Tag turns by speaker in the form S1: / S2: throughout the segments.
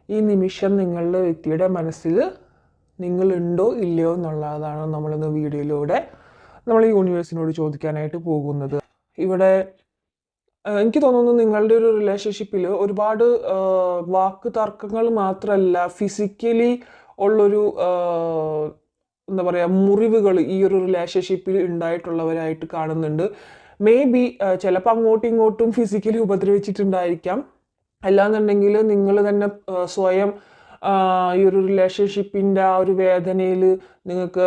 S1: ഈ നിമിഷം നിങ്ങളുടെ വ്യക്തിയുടെ മനസ്സിൽ നിങ്ങളുണ്ടോ ഇല്ലയോ എന്നുള്ളതാണ് നമ്മളിന്ന് വീഡിയോയിലൂടെ നമ്മൾ യൂണിവേഴ്സിനോട് ചോദിക്കാനായിട്ട് പോകുന്നത്. ഇവിടെ എനിക്ക് തോന്നുന്നു നിങ്ങളുടെ ഒരു റിലേഷൻഷിപ്പിൽ ഒരുപാട് വാക്ക് തർക്കങ്ങൾ മാത്രമല്ല, ഫിസിക്കലി ഉള്ളൊരു എന്താ പറയുക മുറിവുകൾ ഈ ഒരു റിലേഷൻഷിപ്പിൽ ഉണ്ടായിട്ടുള്ളവരായിട്ട് കാണുന്നുണ്ട്. മേ ബി ചിലപ്പോൾ അങ്ങോട്ടും ഇങ്ങോട്ടും ഫിസിക്കലി ഉപദ്രവിച്ചിട്ടുണ്ടായിരിക്കാം. അല്ലാന്നുണ്ടെങ്കിൽ നിങ്ങൾ തന്നെ സ്വയം ഈ ഒരു റിലേഷൻഷിപ്പിൻ്റെ ആ ഒരു വേദനയിൽ നിങ്ങൾക്ക്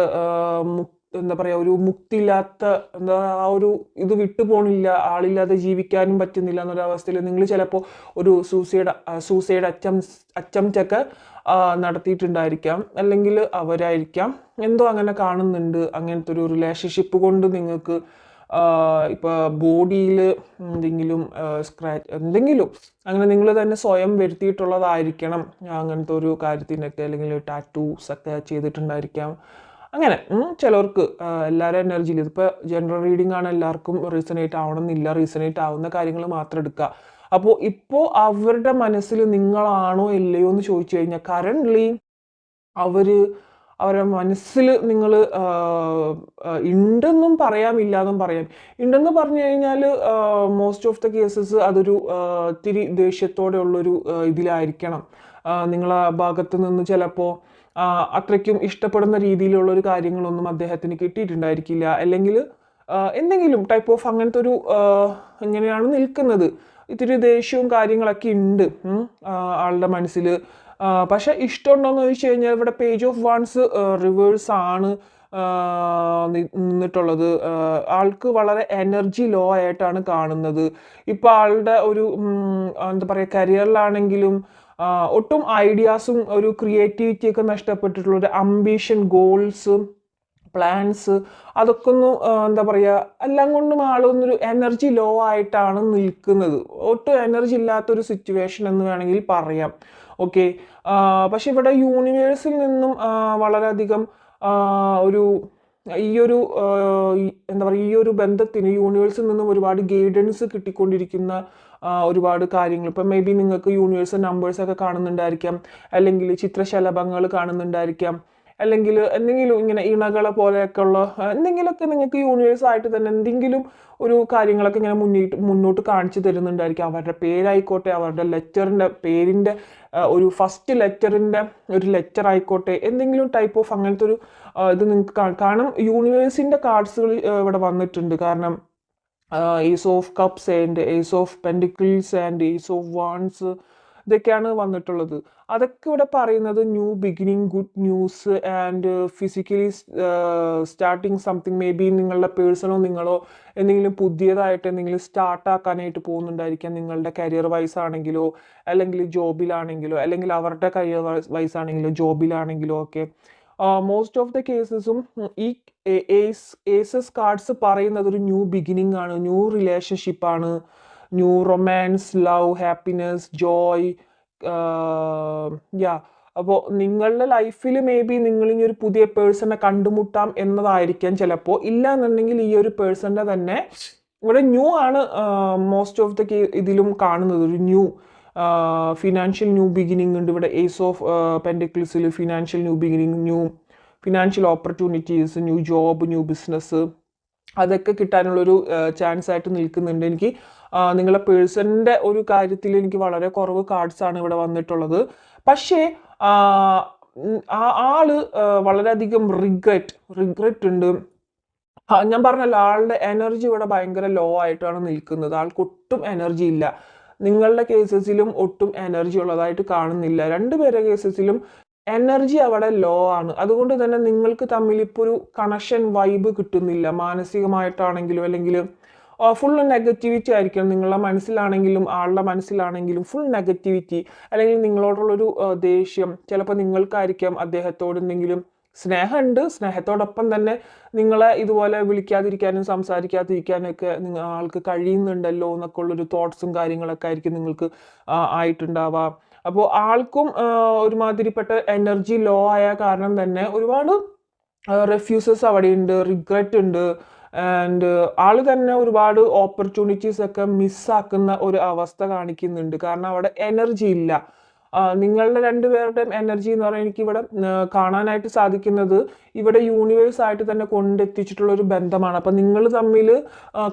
S1: എന്താ പറയുക ഒരു മുക്തിയില്ലാത്ത എന്താ ആ ഒരു ഇത് വിട്ടുപോണില്ല, ആളില്ലാതെ ജീവിക്കാനും പറ്റുന്നില്ല എന്നൊരവസ്ഥയിൽ നിങ്ങൾ ചിലപ്പോൾ ഒരു സൂസൈഡ് അറ്റംപ്റ്റ് ഒക്കെ നടത്തിയിട്ടുണ്ടായിരിക്കാം. അല്ലെങ്കിൽ അവരായിരിക്കാം, എന്തോ അങ്ങനെ കാണുന്നുണ്ട്. അങ്ങനത്തെ ഒരു റിലേഷൻഷിപ്പ് കൊണ്ട് നിങ്ങൾക്ക് ഇപ്പോൾ ബോഡിയിൽ എന്തെങ്കിലും സ്ക്രാച്ച് എന്തെങ്കിലും അങ്ങനെ നിങ്ങൾ തന്നെ സ്വയം വരുത്തിയിട്ടുള്ളതായിരിക്കണം അങ്ങനത്തെ ഒരു കാര്യത്തിനൊക്കെ. അല്ലെങ്കിൽ ടാറ്റൂസ് ഒക്കെ ചെയ്തിട്ടുണ്ടായിരിക്കാം. അങ്ങനെ ചിലർക്ക് എല്ലാവരും എനർജിയിൽ ഇതിപ്പോൾ ജനറൽ റീഡിംഗ് ആണ്, എല്ലാവർക്കും റീസണേറ്റ് ആവണമെന്നില്ല. റീസണേറ്റ് ആവുന്ന കാര്യങ്ങൾ മാത്രം എടുക്കുക. അപ്പോൾ ഇപ്പോൾ അവരുടെ മനസ്സിൽ നിങ്ങളാണോ ഇല്ലയോ എന്ന് ചോദിച്ചു കഴിഞ്ഞാൽ കറൻ്റ്ലി അവരുടെ മനസ്സിൽ നിങ്ങൾ ഉണ്ടെന്നും പറയാം, ഇല്ലാന്നും പറയാം. ഉണ്ടെന്ന് പറഞ്ഞു കഴിഞ്ഞാൽ മോസ്റ്റ് ഓഫ് ദ കേസസ് അതൊരു ഇത്തിരി ദേഷ്യത്തോടെ ഉള്ളൊരു ഇതിലായിരിക്കണം. നിങ്ങളെ ഭാഗത്ത് നിന്ന് ചിലപ്പോൾ അത്രയ്ക്കും ഇഷ്ടപ്പെടുന്ന രീതിയിലുള്ളൊരു കാര്യങ്ങളൊന്നും അദ്ദേഹത്തിന് കിട്ടിയിട്ടുണ്ടായിരിക്കില്ല. അല്ലെങ്കിൽ എന്തെങ്കിലും ടൈപ്പ് ഓഫ് അങ്ങനത്തെ ഒരു ഇങ്ങനെയാണ് നിൽക്കുന്നത്. ഇത്തിരി ദേഷ്യവും കാര്യങ്ങളൊക്കെ ഉണ്ട് ആളുടെ മനസ്സിൽ. പക്ഷെ ഇഷ്ടമുണ്ടോയെന്ന് ചോദിച്ചു കഴിഞ്ഞാൽ ഇവിടെ പേജ് ഓഫ് വാൺസ് റിവേഴ്സ് ആണ് നിന്നിട്ടുള്ളത്. ആൾക്ക് വളരെ എനർജി ലോ ആയിട്ടാണ് കാണുന്നത്. ഇപ്പോൾ ആളുടെ ഒരു എന്താ പറയുക കരിയറിലാണെങ്കിലും ഒട്ടും ഐഡിയാസും ഒരു ക്രിയേറ്റിവിറ്റിയൊക്കെ നഷ്ടപ്പെട്ടിട്ടുള്ള ഒരു അംബിഷൻ, ഗോൾസ്, പ്ലാൻസ് അതൊക്കെ ഒന്ന് എന്താ പറയുക എല്ലാം കൊണ്ടും ആളൊന്നൊരു എനർജി ലോ ആയിട്ടാണ് നിൽക്കുന്നത്. ഒട്ടും എനർജി ഇല്ലാത്തൊരു സിറ്റുവേഷൻ എന്ന് വേണമെങ്കിൽ പറയാം. ഓക്കെ, പക്ഷെ ഇവിടെ യൂണിവേഴ്സിൽ നിന്നും വളരെയധികം ഒരു ഈയൊരു എന്താ പറയുക ഈ ഒരു ബന്ധത്തിന് യൂണിവേഴ്സിൽ നിന്നും ഒരുപാട് ഗൈഡൻസ് കിട്ടിക്കൊണ്ടിരിക്കുന്ന ഒരുപാട് കാര്യങ്ങൾ. ഇപ്പം മേ ബി നിങ്ങൾക്ക് യൂണിവേഴ്സൽ നമ്പേഴ്സൊക്കെ കാണുന്നുണ്ടായിരിക്കാം, അല്ലെങ്കിൽ ചിത്രശലഭങ്ങൾ കാണുന്നുണ്ടായിരിക്കാം, അല്ലെങ്കിൽ എന്തെങ്കിലും ഇങ്ങനെ ഇണകളെ പോലെയൊക്കെ ഉള്ള എന്തെങ്കിലുമൊക്കെ നിങ്ങൾക്ക് യൂണിവേഴ്സായിട്ട് തന്നെ എന്തെങ്കിലും ഒരു കാര്യങ്ങളൊക്കെ ഇങ്ങനെ മുന്നോട്ട് കാണിച്ചു തരുന്നുണ്ടായിരിക്കും. അവരുടെ പേരായിക്കോട്ടെ, അവരുടെ ലെറ്ററിൻ്റെ പേരിൻ്റെ ഒരു ഫസ്റ്റ് ലെറ്ററിൻ്റെ ഒരു ലെറ്റർ ആയിക്കോട്ടെ, എന്തെങ്കിലും ടൈപ്പ് ഓഫ് അങ്ങനത്തെ ഒരു ഇത് നിങ്ങൾക്ക് കാരണം യൂണിവേഴ്സിൻ്റെ കാർഡ്സുകൾ ഇവിടെ വന്നിട്ടുണ്ട്. കാരണം ace of cups and ace of pentacles and ace of wands ഇതൊക്കെയാണ് വന്നിട്ടുള്ളത്. അതൊക്കെ ഇവിടെ പറയുന്നത് new beginning, good news and physically starting something. Maybe നിങ്ങളുടെ പേഴ്സണോ നിങ്ങളോ എന്തെങ്കിലും പുതിയതായിട്ട് എന്തെങ്കിലും സ്റ്റാർട്ടാക്കാനായിട്ട് പോകുന്നുണ്ടായിരിക്കാം. നിങ്ങളുടെ കരിയർ വൈസ് ആണെങ്കിലോ, അല്ലെങ്കിൽ ജോബിലാണെങ്കിലോ, അല്ലെങ്കിൽ അവരുടെ കരിയർ വൈസ് ആണെങ്കിലോ ജോബിലാണെങ്കിലോ ഒക്കെ മോസ്റ്റ് ഓഫ് ദ കേസസും ഈ ഏസസ് കാർഡ്സ് പറയുന്നത് ഒരു ന്യൂ ബിഗിനിങ് ആണ്, ന്യൂ റിലേഷൻഷിപ്പാണ്, new romance, love, happiness, joy. അപ്പോൾ നിങ്ങളുടെ ലൈഫിൽ മേ ബി നിങ്ങൾ ഈ ഒരു പുതിയ പേഴ്സണെ കണ്ടുമുട്ടാം എന്നതായിരിക്കാം ചിലപ്പോൾ. ഇല്ല എന്നുണ്ടെങ്കിൽ ഈ ഒരു പേഴ്സണിൻ്റെ തന്നെ ഇവിടെ ന്യൂ ആണ് മോസ്റ്റ് ഓഫ് ദ ഇതിലും കാണുന്നത്. ഒരു ന്യൂ ഫിനാൻഷ്യൽ ന്യൂ ബിഗിനിങ് ഉണ്ട് ഇവിടെ. ഏസ് ഓഫ് പെൻഡിക്കിൾസിൽ financial new beginning, new financial opportunities, new job, new business അതൊക്കെ കിട്ടാനുള്ളൊരു ചാൻസ് ആയിട്ട് നിൽക്കുന്നുണ്ട്. എനിക്ക് നിങ്ങളുടെ പേഴ്സണിൻ്റെ ഒരു കാര്യത്തിൽ എനിക്ക് വളരെ കുറവ് കാർഡ്സാണ് ഇവിടെ വന്നിട്ടുള്ളത്. പക്ഷേ ആള് വളരെയധികം റിഗ്രറ്റ് ഉണ്ട്. ഞാൻ പറഞ്ഞല്ലോ, ആളുടെ എനർജി ഇവിടെ ഭയങ്കര ലോ ആയിട്ടാണ് നിൽക്കുന്നത്. ആൾക്ക് ഒട്ടും എനർജി ഇല്ല. നിങ്ങളുടെ കേസസിലും ഒട്ടും എനർജി ഉള്ളതായിട്ട് കാണുന്നില്ല. രണ്ടുപേരുടെ കേസസിലും എനർജി അവിടെ ലോ ആണ്. അതുകൊണ്ട് തന്നെ നിങ്ങൾക്ക് തമ്മിൽ ഇപ്പോൾ ഒരു കണക്ഷൻ വൈബ് കിട്ടുന്നില്ല. മാനസികമായിട്ടാണെങ്കിലും അല്ലെങ്കിൽ ഫുൾ നെഗറ്റിവിറ്റി ആയിരിക്കണം. നിങ്ങളുടെ മനസ്സിലാണെങ്കിലും ആളുടെ മനസ്സിലാണെങ്കിലും ഫുൾ നെഗറ്റിവിറ്റി, അല്ലെങ്കിൽ നിങ്ങളോടുള്ളൊരു ദേഷ്യം. ചിലപ്പോൾ നിങ്ങൾക്കായിരിക്കാം അദ്ദേഹത്തോട് എന്തെങ്കിലും സ്നേഹമുണ്ട്, സ്നേഹത്തോടൊപ്പം തന്നെ നിങ്ങളെ ഇതുപോലെ വിളിക്കാതിരിക്കാനും സംസാരിക്കാതിരിക്കാനും ഒക്കെ ആൾക്ക് കഴിയുന്നുണ്ടല്ലോ എന്നൊക്കെ ഉള്ളൊരു തോട്ട്സും കാര്യങ്ങളൊക്കെ ആയിരിക്കും നിങ്ങൾക്ക് ആയിട്ടുണ്ടാവാം. അപ്പോൾ ആൾക്കും ഒരുമാതിരിപ്പെട്ട എനർജി ലോ ആയ കാരണം തന്നെ ഒരുപാട് റെഫ്യൂസസ് അവിടെയുണ്ട്, റിഗ്രറ്റ് ഉണ്ട്. ആൻഡ് ആള് തന്നെ ഒരുപാട് ഓപ്പർച്യൂണിറ്റീസ് ഒക്കെ മിസ്സാക്കുന്ന ഒരു അവസ്ഥ കാണിക്കുന്നുണ്ട്. കാരണം അവിടെ എനർജി ഇല്ല. നിങ്ങളുടെ രണ്ടുപേരുടെയും എനർജി എന്ന് പറയുന്നത് എനിക്ക് ഇവിടെ കാണാനായിട്ട് സാധിക്കുന്നത് ഇവിടെ യൂണിവേഴ്സ് ആയിട്ട് തന്നെ കൊണ്ടെത്തിച്ചിട്ടുള്ള ഒരു ബന്ധമാണ്. അപ്പം നിങ്ങൾ തമ്മിൽ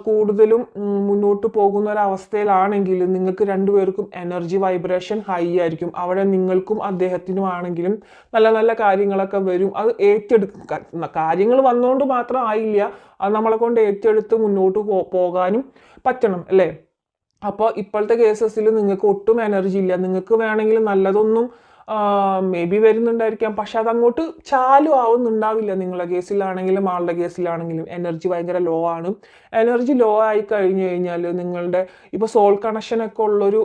S1: കൂടുതലും മുന്നോട്ട് പോകുന്ന ഒരു അവസ്ഥയിലാണെങ്കിൽ നിങ്ങൾക്ക് രണ്ടുപേർക്കും എനർജി വൈബ്രേഷൻ ഹൈ ആയിരിക്കും. അവിടെ നിങ്ങൾക്കും അദ്ദേഹത്തിനും ആണെങ്കിലും നല്ല നല്ല കാര്യങ്ങളൊക്കെ വരും. അത് കാര്യങ്ങൾ വന്നുകൊണ്ട് മാത്രം ആയില്ല, അത് നമ്മളെ കൊണ്ട് ഏറ്റെടുത്ത് മുന്നോട്ട് പോകാനും പറ്റണം അല്ലേ. അപ്പോൾ ഇപ്പോഴത്തെ കേസസിൽ നിങ്ങൾക്ക് ഒട്ടും എനർജി ഇല്ല. നിങ്ങൾക്ക് വേണമെങ്കിൽ നല്ലതൊന്നും മേ ബി വരുന്നുണ്ടായിരിക്കാം, പക്ഷെ അതങ്ങോട്ട് ചാലു ആവുന്നുണ്ടാവില്ല. നിങ്ങളുടെ കേസിലാണെങ്കിലും ആളുടെ കേസിലാണെങ്കിലും എനർജി ഭയങ്കര ലോ ആണ്. എനർജി ലോ ആയി കഴിഞ്ഞു കഴിഞ്ഞാൽ നിങ്ങളുടെ ഇപ്പോൾ സോൾ കണക്ഷനൊക്കെ ഉള്ളൊരു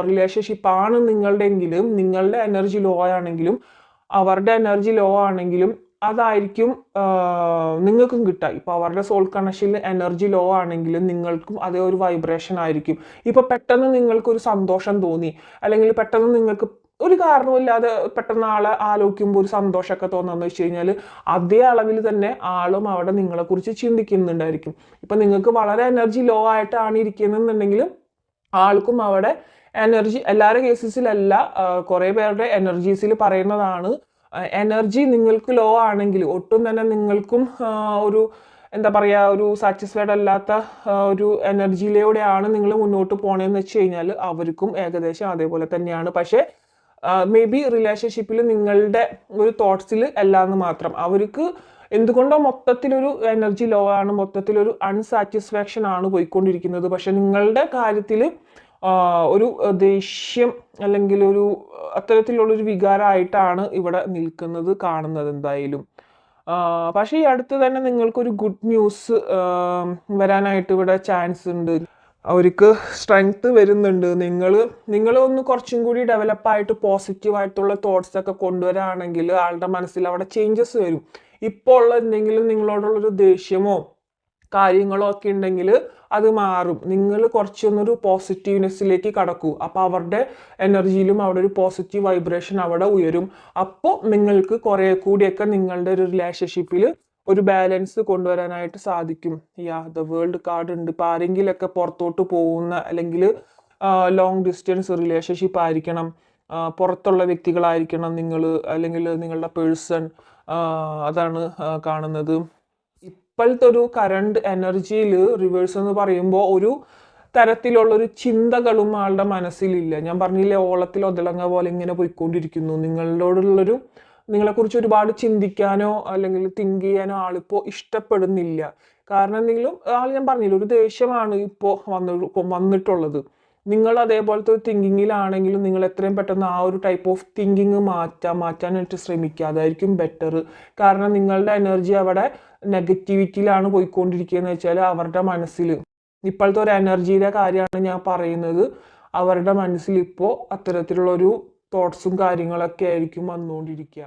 S1: റിലേഷൻഷിപ്പാണ് നിങ്ങളുടെയെങ്കിലും നിങ്ങളുടെ എനർജി ലോ ആണെങ്കിലും അവരുടെ എനർജി ലോ ആണെങ്കിലും അതായിരിക്കും നിങ്ങൾക്കും കിട്ടുക. ഇപ്പോൾ അവരുടെ സോൾ കണക്ഷനിൽ എനർജി ലോ ആണെങ്കിലും നിങ്ങൾക്കും അതേ ഒരു വൈബ്രേഷൻ ആയിരിക്കും. ഇപ്പോൾ പെട്ടെന്ന് നിങ്ങൾക്കൊരു സന്തോഷം തോന്നി, അല്ലെങ്കിൽ പെട്ടെന്ന് നിങ്ങൾക്ക് ഒരു കാരണമില്ലാതെ പെട്ടെന്ന് ആളെ ആലോചിക്കുമ്പോൾ ഒരു സന്തോഷമൊക്കെ തോന്നുന്നു വെച്ച് കഴിഞ്ഞാൽ അതേ അളവിൽ തന്നെ ആളും അവിടെ നിങ്ങളെക്കുറിച്ച് ചിന്തിക്കുന്നുണ്ടായിരിക്കും. ഇപ്പം നിങ്ങൾക്ക് വളരെ എനർജി ലോ ആയിട്ടാണ് ഇരിക്കുന്നുണ്ടെങ്കിൽ ആൾക്കും അവിടെ എനർജി, എല്ലാവരുടെ കേസസിലല്ല, കുറേ പേരുടെ എനർജീസിൽ പറയുന്നതാണ് എനർജി നിങ്ങൾക്ക് ലോ ആണെങ്കിൽ ഒട്ടും തന്നെ നിങ്ങൾക്കും ഒരു എന്താ പറയുക ഒരു സാറ്റിസ്ഫൈഡ് അല്ലാത്ത ഒരു എനർജിയിലൂടെയാണ് നിങ്ങൾ മുന്നോട്ട് പോകണമെന്ന് വെച്ച് കഴിഞ്ഞാൽ അവർക്കും ഏകദേശം അതേപോലെ തന്നെയാണ്. പക്ഷേ മേ ബി റിലേഷൻഷിപ്പിൽ നിങ്ങളുടെ ഒരു തോട്ട്സിൽ അല്ലാന്ന് മാത്രം. അവർക്ക് എന്തുകൊണ്ടോ മൊത്തത്തിലൊരു എനർജി ലോ ആണ്, മൊത്തത്തിലൊരു അൺസാറ്റിസ്ഫാക്ഷൻ ആണ് പോയിക്കൊണ്ടിരിക്കുന്നത്. പക്ഷെ നിങ്ങളുടെ കാര്യത്തിൽ ഒരു ദേഷ്യം അല്ലെങ്കിൽ ഒരു അത്തരത്തിലുള്ളൊരു വികാരമായിട്ടാണ് ഇവിടെ നിൽക്കുന്നത് കാണുന്നത് എന്തായാലും. പക്ഷേ ഈ അടുത്ത് തന്നെ നിങ്ങൾക്കൊരു ഗുഡ് ന്യൂസ് വരാനായിട്ട് ഇവിടെ ചാൻസ് ഉണ്ട്. അവർക്ക് സ്ട്രെങ്ത് വരുന്നുണ്ട്. നിങ്ങൾ ഒന്ന് കുറച്ചും കൂടി ഡെവലപ്പായിട്ട് പോസിറ്റീവായിട്ടുള്ള തോട്ട്സ് ഒക്കെ കൊണ്ടുവരാണെങ്കിൽ ആളുടെ മനസ്സിൽ അവിടെ ചേഞ്ചസ് വരും. ഇപ്പോൾ ഉള്ള എന്തെങ്കിലും നിങ്ങളോടുള്ളൊരു ദേഷ്യമോ കാര്യങ്ങളോ ഒക്കെ ഉണ്ടെങ്കിൽ അത് മാറും. നിങ്ങൾ കുറച്ചൊന്നൊരു പോസിറ്റീവ്നെസ്സിലേക്ക് കടക്കൂ. അപ്പോൾ അവരുടെ എനർജിയിലും അവിടെ ഒരു പോസിറ്റീവ് വൈബ്രേഷൻ അവിടെ ഉയരും. അപ്പോൾ നിങ്ങൾക്ക് കുറേ കൂടിയൊക്കെ നിങ്ങളുടെ ഒരു റിലേഷൻഷിപ്പിൽ ഒരു ബാലൻസ് കൊണ്ടുവരാനായിട്ട് സാധിക്കും. ദ വേൾഡ് കാർഡ് ഉണ്ട്. ഇപ്പോൾ ആരെങ്കിലൊക്കെ പുറത്തോട്ട് പോകുന്ന അല്ലെങ്കിൽ ലോങ് ഡിസ്റ്റൻസ് റിലേഷൻഷിപ്പ് ആയിരിക്കണം, പുറത്തുള്ള വ്യക്തികളായിരിക്കണം നിങ്ങൾ, അല്ലെങ്കിൽ നിങ്ങളുടെ പേഴ്സൺ, അതാണ് കാണുന്നത്. ഇപ്പോഴത്തെ ഒരു കറണ്ട് എനർജിയിൽ റിവേഴ്സ് എന്ന് പറയുമ്പോൾ ഒരു തരത്തിലുള്ളൊരു ചിന്തകളും ആളുടെ മനസ്സിലില്ല. ഞാൻ പറഞ്ഞില്ലേ, ഓളത്തിൽ ഒതിളങ്ങ പോലെ ഇങ്ങനെ പോയിക്കൊണ്ടിരിക്കുന്നു. നിങ്ങളെക്കുറിച്ച് ഒരുപാട് ചിന്തിക്കാനോ അല്ലെങ്കിൽ തിങ്ക് ചെയ്യാനോ ആളിപ്പോൾ ഇഷ്ടപ്പെടുന്നില്ല. കാരണം എന്തെങ്കിലും ഞാൻ പറഞ്ഞില്ല, ഒരു ദേഷ്യമാണ് ഇപ്പോൾ വന്നിട്ടുള്ളത്. നിങ്ങൾ അതേപോലത്തെ ഒരു തിങ്കിങ്ങിലാണെങ്കിലും നിങ്ങൾ എത്രയും പെട്ടെന്ന് ആ ഒരു ടൈപ്പ് ഓഫ് തിങ്കിങ് മാറ്റാനായിട്ട് ശ്രമിക്കുക. അതായിരിക്കും ബെറ്റർ. കാരണം നിങ്ങളുടെ എനർജി അവിടെ നെഗറ്റിവിറ്റിയിലാണ് പോയിക്കൊണ്ടിരിക്കുകയെന്ന് വെച്ചാൽ അവരുടെ മനസ്സിൽ ഇപ്പോഴത്തെ ഒരു എനർജിയുടെ കാര്യമാണ് ഞാൻ പറയുന്നത്. അവരുടെ മനസ്സിൽ ഇപ്പോൾ അത്തരത്തിലുള്ളൊരു തോട്ട്സും കാര്യങ്ങളൊക്കെ ആയിരിക്കും വന്നുകൊണ്ടിരിക്കുക.